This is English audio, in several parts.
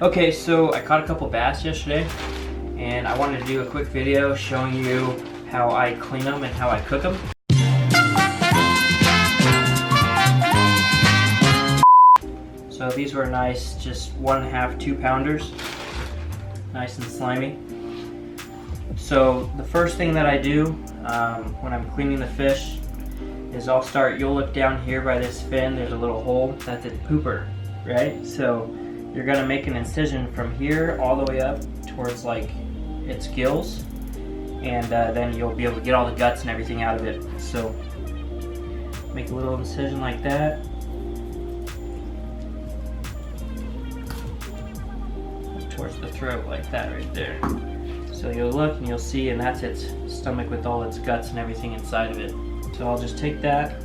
Okay, so I caught a couple bass yesterday, and I wanted to do a quick video showing you how I clean them and how I cook them. So these were nice, just 1.5 2-pounders, nice and slimy. So the first thing that I do when I'm cleaning the fish is you'll look down here by this fin, there's a little hole, that's its pooper, right? So you're gonna make an incision from here all the way up towards like its gills, and then you'll be able to get all the guts and everything out of it. So make a little incision like that. Towards the throat like that right there. So you'll look and you'll see, and that's its stomach with all its guts and everything inside of it. So I'll just take that,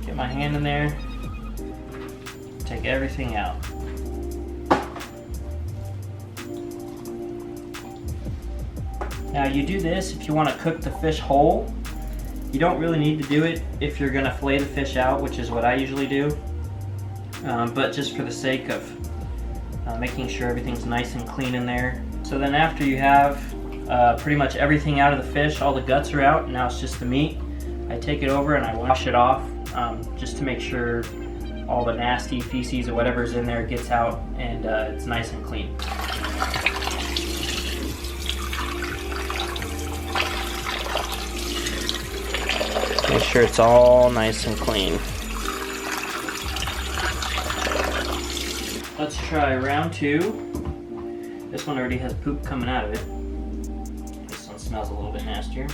get my hand in there, take everything out. Now you do this if you want to cook the fish whole. You don't really need to do it if you're going to fillet the fish out, which is what I usually do. But just for the sake of making sure everything's nice and clean in there. So then after you have pretty much everything out of the fish, all the guts are out, now it's just the meat. I take it over and I wash it off just to make sure all the nasty feces or whatever's in there gets out and it's nice and clean. Make sure it's all nice and clean. Let's try round 2. This one already has poop coming out of it. This one smells a little bit nastier.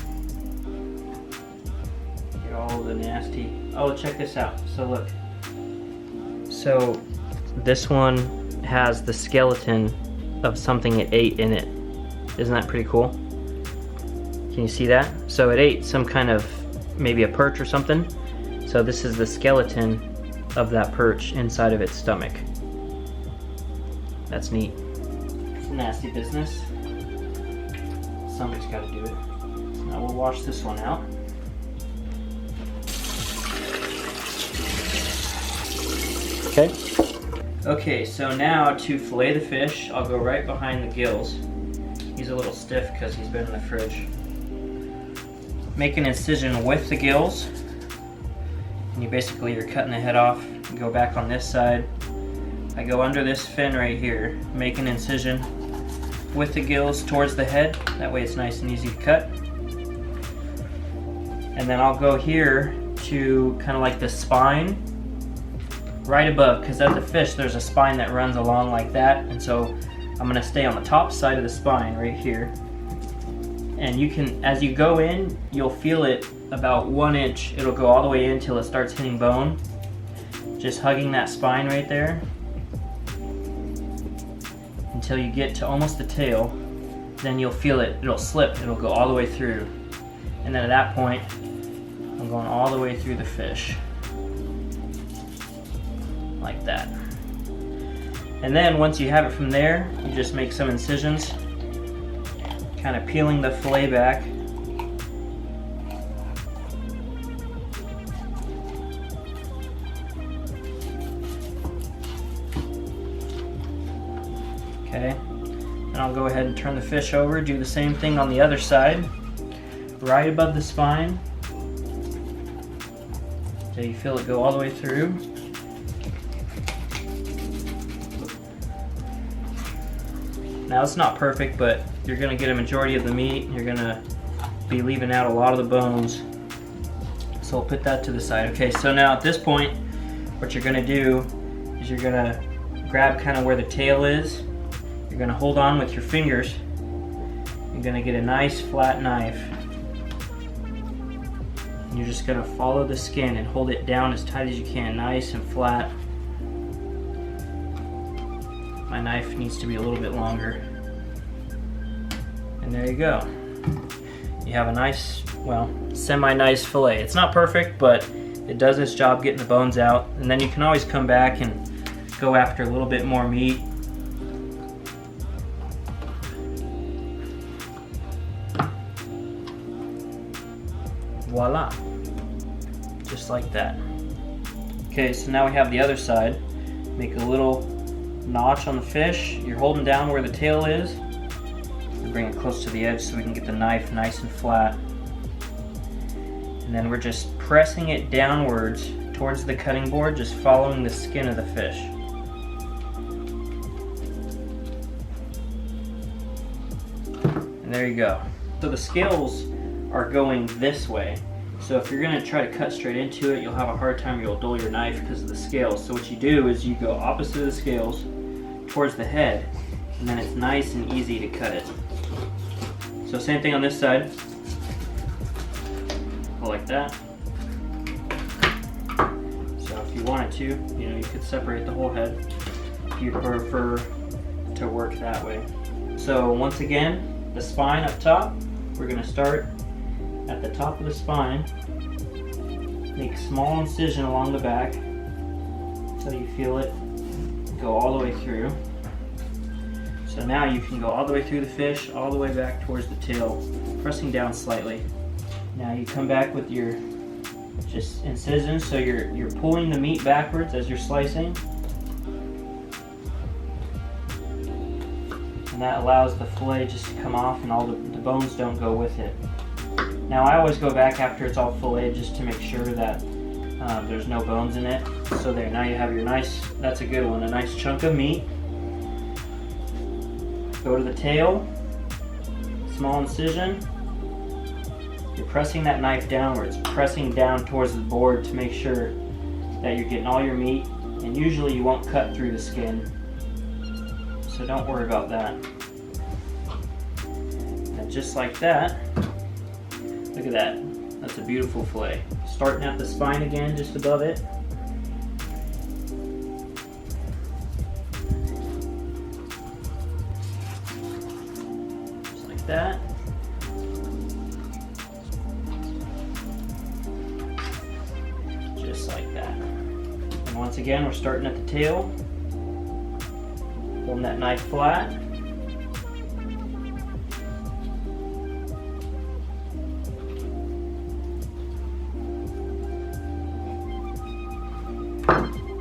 Get all the nasty. Oh, check this out. So look. So this one has the skeleton of something it ate in it. Isn't that pretty cool? Can you see that? So it ate some kind of, maybe a perch or something. So this is the skeleton of that perch inside of its stomach. That's neat. It's nasty business. Somebody's got to do it. So now we'll wash this one out. Okay, so now to fillet the fish, I'll go right behind the gills. He's a little stiff because he's been in the fridge. Make an incision with the gills, and you're cutting the head off. You go back on this side. I go under this fin right here, make an incision with the gills towards the head. That way it's nice and easy to cut. And then I'll go here to kind of like the spine right above, because at the fish there's a spine that runs along like that, and so I'm going to stay on the top side of the spine right here. And you can, as you go in, you'll feel it about 1 inch. It'll go all the way in till it starts hitting bone. Just hugging that spine right there until you get to almost the tail. Then you'll feel it, it'll slip, it'll go all the way through. And then at that point, I'm going all the way through the fish. Like that. And then once you have it from there, you just make some incisions, kind of peeling the fillet back. Okay, and I'll go ahead and turn the fish over, do the same thing on the other side, right above the spine, so you feel it go all the way through. Now it's not perfect, but you're going to get a majority of the meat. You're going to be leaving out a lot of the bones. So we'll put that to the side. Okay, so now at this point, what you're going to do is you're going to grab kind of where the tail is. You're going to hold on with your fingers. You're going to get a nice flat knife. And you're just going to follow the skin and hold it down as tight as you can, nice and flat. My knife needs to be a little bit longer. And there you go. You have a nice, well, semi-nice fillet. It's not perfect, but it does its job getting the bones out. And then you can always come back and go after a little bit more meat. Voila. Just like that. Okay, so now we have the other side. Make a little notch on the fish. You're holding down where the tail is. You bring it close to the edge so we can get the knife nice and flat. And then we're just pressing it downwards towards the cutting board, just following the skin of the fish. And there you go. So the scales are going this way. So if you're going to try to cut straight into it, you'll have a hard time, you'll dull your knife because of the scales. So what you do is you go opposite of the scales towards the head, and then it's nice and easy to cut it. So same thing on this side. Go like that. So if you wanted to, you could separate the whole head if you prefer to work that way. So once again, the spine up top, we're going to start at the top of the spine. Make a small incision along the back so you feel it go all the way through. So now you can go all the way through the fish, all the way back towards the tail, pressing down slightly. Now you come back with your just incision, so you're pulling the meat backwards as you're slicing. And that allows the fillet just to come off and all the bones don't go with it. Now I always go back after it's all filleted just to make sure that there's no bones in it. So there, now you have your nice, that's a good one, a nice chunk of meat. Go to the tail, small incision. You're pressing that knife downwards, pressing down towards the board to make sure that you're getting all your meat, and usually you won't cut through the skin, so don't worry about that. And just like that, look at that, that's a beautiful fillet. Starting at the spine again, just above it. Just like that. Just like that. And once again, we're starting at the tail, holding that knife flat.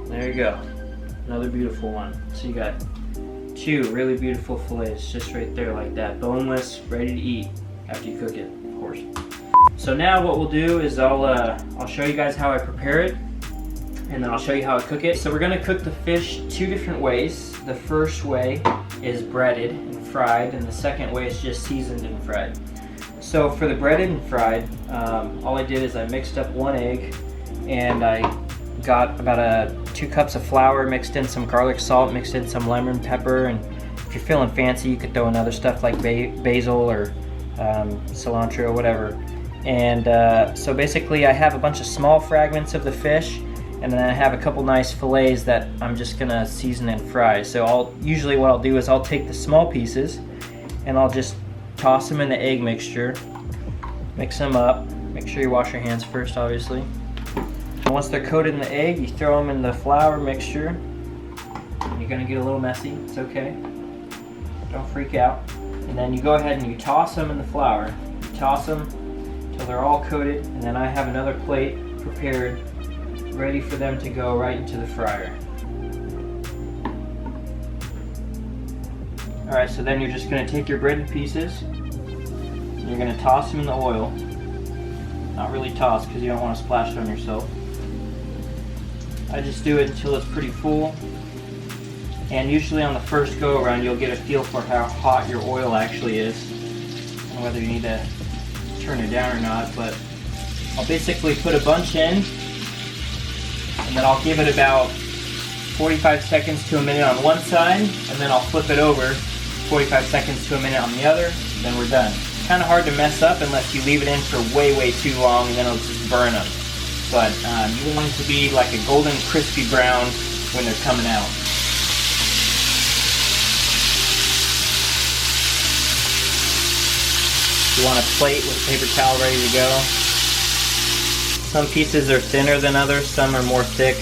There you go, another beautiful one. So you got two really beautiful fillets just right there like that, boneless, ready to eat after you cook it, of course. So now what we'll do is I'll show you guys how I prepare it, and then I'll show you how I cook it. So we're gonna cook the fish two different ways. The first way is breaded and fried, and the second way is just seasoned and fried. So for the breaded and fried, all I did is I mixed up 1 egg, and I got about 2 cups of flour, mixed in some garlic salt, mixed in some lemon pepper, and if you're feeling fancy you could throw in other stuff like basil or cilantro, whatever. And so basically I have a bunch of small fragments of the fish, and then I have a couple nice fillets that I'm just gonna season and fry. So usually what I'll do is I'll take the small pieces and I'll just toss them in the egg mixture, mix them up, make sure you wash your hands first obviously. Once they're coated in the egg, you throw them in the flour mixture. You're gonna get a little messy, it's okay. Don't freak out. And then you go ahead and you toss them in the flour. You toss them until they're all coated, and then I have another plate prepared, ready for them to go right into the fryer. Alright, so then you're just gonna take your breaded pieces, and you're gonna toss them in the oil. Not really toss, because you don't want to splash it on yourself. I just do it until it's pretty full, and usually on the first go around you'll get a feel for how hot your oil actually is and whether you need to turn it down or not. But I'll basically put a bunch in, and then I'll give it about 45 seconds to a minute on one side, and then I'll flip it over 45 seconds to a minute on the other, and then we're done. It's kind of hard to mess up unless you leave it in for way too long, and then it'll just burn them. But you want it to be like a golden crispy brown when they're coming out. You want a plate with paper towel ready to go. Some pieces are thinner than others, some are more thick.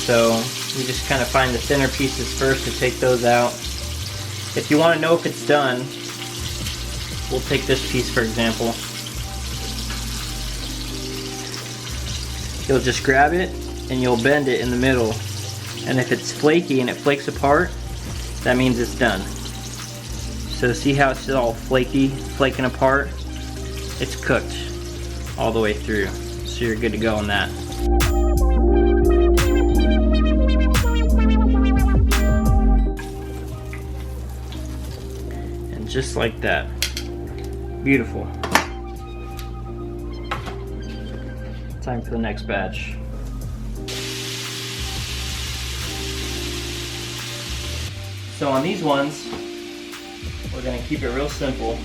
So we just kind of find the thinner pieces first to take those out. If you want to know if it's done, we'll take this piece for example. You'll just grab it and you'll bend it in the middle And if it's flaky and it flakes apart, that means it's done. So see how it's all flaky, flaking apart? It's cooked all the way through. So you're good to go on that. And just like that. Beautiful. Time for the next batch. So on these ones, we're gonna keep it real simple.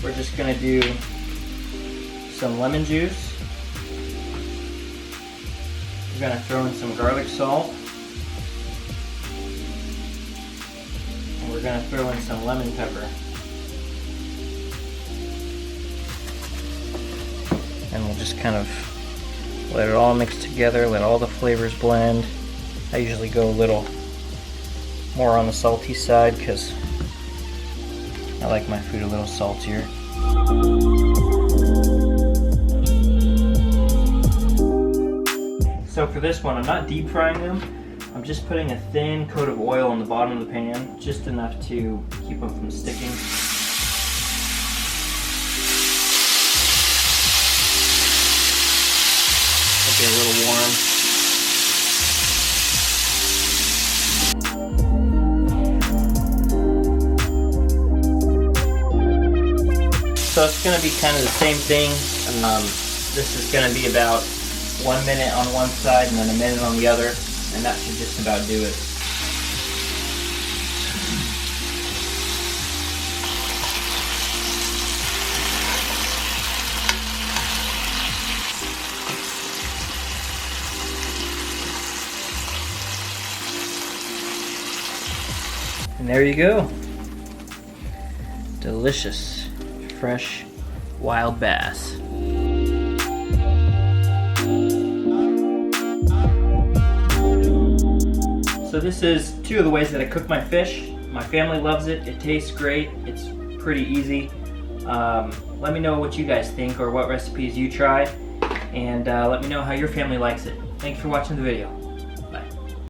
We're just gonna do some lemon juice. We're gonna throw in some garlic salt. And we're gonna throw in some lemon pepper. And we'll just kind of let it all mix together, let all the flavors blend. I usually go a little more on the salty side because I like my food a little saltier. So for this one, I'm not deep frying them. I'm just putting a thin coat of oil on the bottom of the pan, just enough to keep them from sticking. Get a little warm. So it's going to be kind of the same thing. This is going to be about 1 minute on one side and then a minute on the other, and that should just about do it. And there you go. Delicious, fresh, wild bass. So this is 2 of the ways that I cook my fish. My family loves it. It tastes great. It's pretty easy. Let me know what you guys think or what recipes you try. And let me know how your family likes it. Thanks for watching the video.